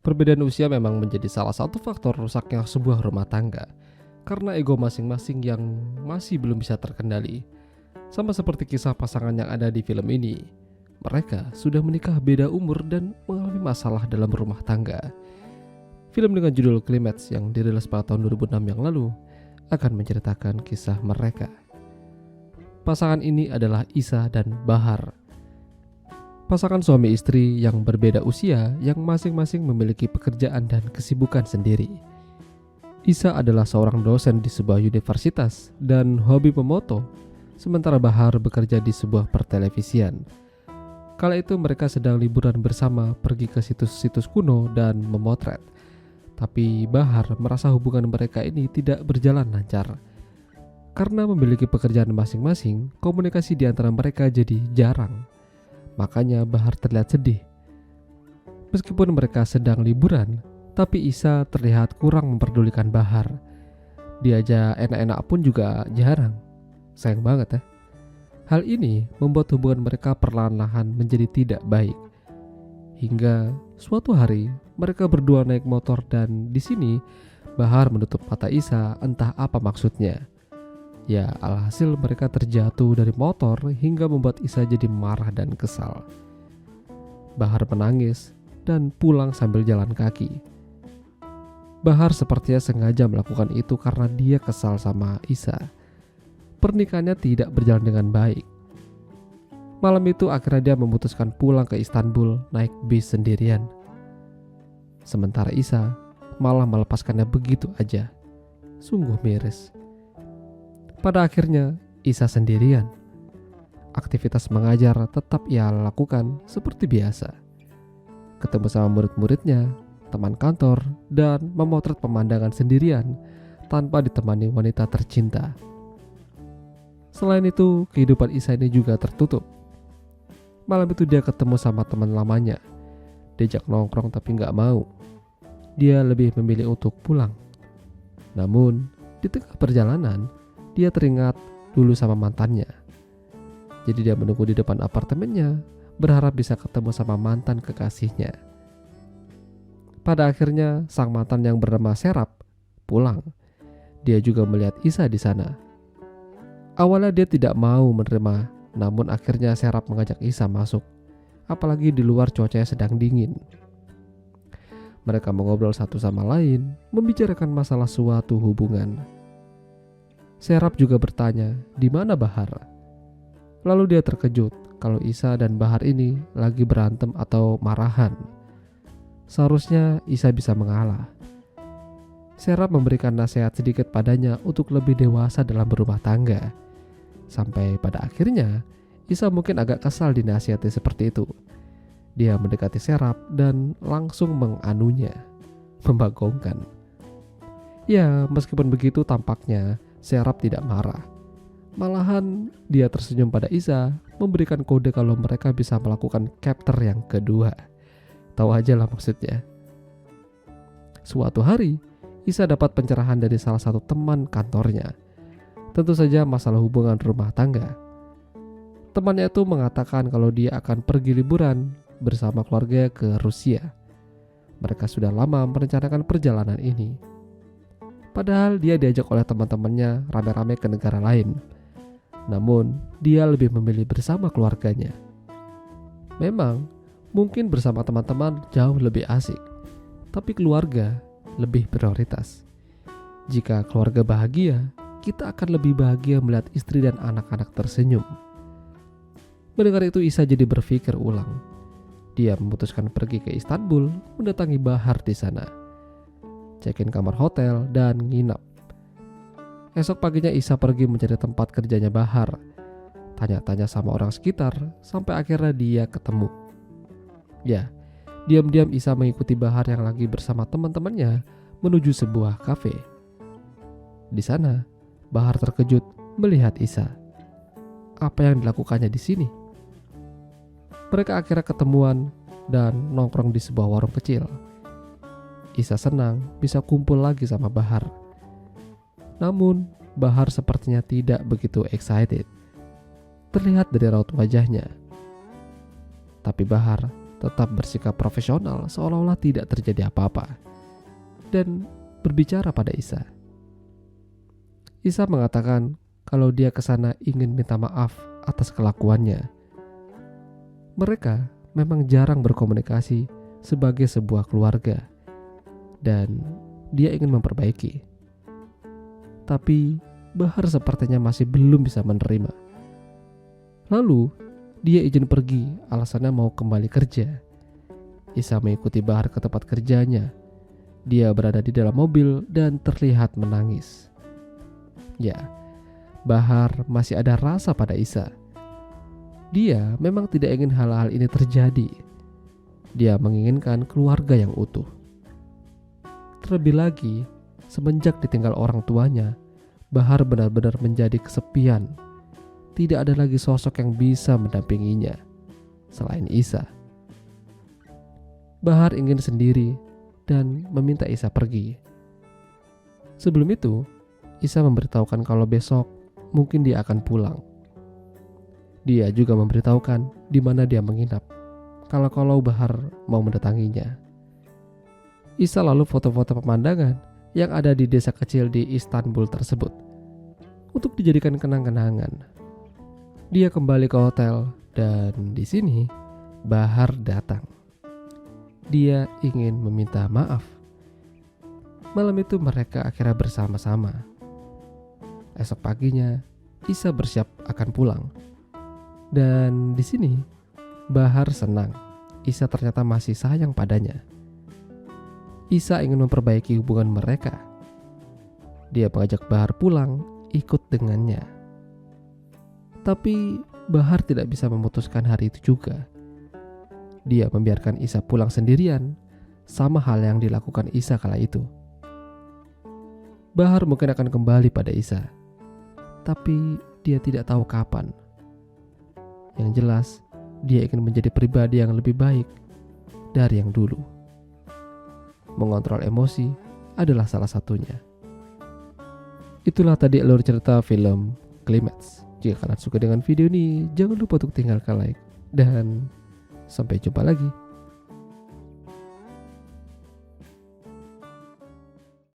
Perbedaan usia memang menjadi salah satu faktor rusaknya sebuah rumah tangga karena ego masing-masing yang masih belum bisa terkendali. Sama seperti kisah pasangan yang ada di film ini, mereka sudah menikah beda umur dan mengalami masalah dalam rumah tangga. Film dengan judul Climax yang dirilis pada tahun 2006 yang lalu akan menceritakan kisah mereka. Pasangan ini adalah Isa dan Bahar. Pasangan suami istri yang berbeda usia yang masing-masing memiliki pekerjaan dan kesibukan sendiri. Isa adalah seorang dosen di sebuah universitas dan hobi memoto, sementara Bahar bekerja di sebuah pertelevisian. Kala itu mereka sedang liburan bersama pergi ke situs-situs kuno dan memotret. Tapi Bahar merasa hubungan mereka ini tidak berjalan lancar. Karena memiliki pekerjaan masing-masing, komunikasi di antara mereka jadi jarang. Makanya Bahar terlihat sedih. Meskipun mereka sedang liburan, tapi Isa terlihat kurang memperdulikan Bahar. Diajak enak-enak pun juga jarang. Sayang banget ya. Hal ini membuat hubungan mereka perlahan-lahan menjadi tidak baik. Hingga suatu hari mereka berdua naik motor dan di sini Bahar menutup mata Isa, entah apa maksudnya. Ya, alhasil mereka terjatuh dari motor hingga membuat Isa jadi marah dan kesal. Bahar menangis dan pulang sambil jalan kaki. Bahar sepertinya sengaja melakukan itu karena dia kesal sama Isa. Pernikahannya tidak berjalan dengan baik. Malam itu akhirnya dia memutuskan pulang ke Istanbul naik bis sendirian. Sementara Isa malah melepaskannya begitu aja. Sungguh miris. Pada akhirnya Isa sendirian. Aktivitas mengajar tetap ia lakukan seperti biasa. Ketemu sama murid-muridnya, teman kantor, dan memotret pemandangan sendirian tanpa ditemani wanita tercinta. Selain itu, kehidupan Isa ini juga tertutup. Malam itu dia ketemu sama teman lamanya. Diajak nongkrong tapi gak mau. Dia lebih memilih untuk pulang. Namun, di tengah perjalanan, dia teringat dulu sama mantannya. Jadi dia menunggu di depan apartemennya, berharap bisa ketemu sama mantan kekasihnya. Pada akhirnya, sang mantan yang bernama Serap pulang. Dia juga melihat Isa di sana. Awalnya dia tidak mau menerima, namun akhirnya Serap mengajak Isa masuk. Apalagi di luar cuacanya sedang dingin. Mereka mengobrol satu sama lain, membicarakan masalah suatu hubungan. Serap juga bertanya, di mana Bahar? Lalu dia terkejut kalau Isa dan Bahar ini lagi berantem atau marahan. Seharusnya Isa bisa mengalah. Serap memberikan nasihat sedikit padanya untuk lebih dewasa dalam berumah tangga. Sampai pada akhirnya, Isa mungkin agak kesal dinasihati seperti itu. Dia mendekati Serap dan langsung menganunya, membagongkan. Ya, meskipun begitu tampaknya Serap tidak marah. Malahan dia tersenyum pada Isa, memberikan kode kalau mereka bisa melakukan chapter yang kedua. Tahu aja lah maksudnya. Suatu hari, Isa dapat pencerahan dari salah satu teman kantornya. Tentu saja masalah hubungan rumah tangga. Temannya itu mengatakan kalau dia akan pergi liburan bersama keluarga ke Rusia. Mereka sudah lama merencanakan perjalanan ini. Padahal dia diajak oleh teman-temannya rame-rame ke negara lain. Namun, dia lebih memilih bersama keluarganya. Memang, mungkin bersama teman-teman jauh lebih asik. Tapi keluarga lebih prioritas. Jika keluarga bahagia, kita akan lebih bahagia melihat istri dan anak-anak tersenyum. Mendengar itu Isa jadi berpikir ulang. Dia memutuskan pergi ke Istanbul, mendatangi Bahar di sana. Check-in kamar hotel dan nginap. Esok paginya Isa pergi mencari tempat kerjanya Bahar. Tanya-tanya sama orang sekitar sampai akhirnya dia ketemu. Ya, diam-diam Isa mengikuti Bahar yang lagi bersama teman-temannya menuju sebuah kafe. Di sana, Bahar terkejut melihat Isa. Apa yang dilakukannya di sini? Mereka akhirnya ketemuan dan nongkrong di sebuah warung kecil. Isa senang bisa kumpul lagi sama Bahar. Namun, Bahar sepertinya tidak begitu excited. Terlihat dari raut wajahnya. Tapi Bahar tetap bersikap profesional seolah-olah tidak terjadi apa-apa dan berbicara pada Isa. Isa mengatakan kalau dia ke sana ingin minta maaf atas kelakuannya. Mereka memang jarang berkomunikasi sebagai sebuah keluarga dan dia ingin memperbaiki. Tapi Bahar sepertinya masih belum bisa menerima. Lalu dia izin pergi, alasannya mau kembali kerja. Isa mengikuti Bahar ke tempat kerjanya. Dia berada di dalam mobil dan terlihat menangis. Ya, Bahar masih ada rasa pada Isa. Dia memang tidak ingin hal-hal ini terjadi. Dia menginginkan keluarga yang utuh. Terlebih lagi, semenjak ditinggal orang tuanya, Bahar benar-benar menjadi kesepian. Tidak ada lagi sosok yang bisa mendampinginya selain Isa. Bahar ingin sendiri dan meminta Isa pergi. Sebelum itu, Isa memberitahukan kalau besok mungkin dia akan pulang. Dia juga memberitahukan di mana dia menginap kalau Bahar mau mendatanginya. Isa lalu foto-foto pemandangan yang ada di desa kecil di Istanbul tersebut untuk dijadikan kenang-kenangan. Dia kembali ke hotel dan di sini Bahar datang. Dia ingin meminta maaf. Malam itu mereka akhirnya bersama-sama. Esok paginya Isa bersiap akan pulang. Dan di sini Bahar senang. Isa ternyata masih sayang padanya. Isa ingin memperbaiki hubungan mereka. Dia mengajak Bahar pulang ikut dengannya. Tapi Bahar tidak bisa memutuskan hari itu juga. Dia membiarkan Isa pulang sendirian, sama hal yang dilakukan Isa kala itu. Bahar mungkin akan kembali pada Isa, tapi dia tidak tahu kapan. Yang jelas, dia ingin menjadi pribadi yang lebih baik dari yang dulu. Mengontrol emosi adalah salah satunya. Itulah tadi alur cerita film Climax. Jika kalian suka dengan video ini, jangan lupa untuk tinggalkan like. Dan sampai jumpa lagi.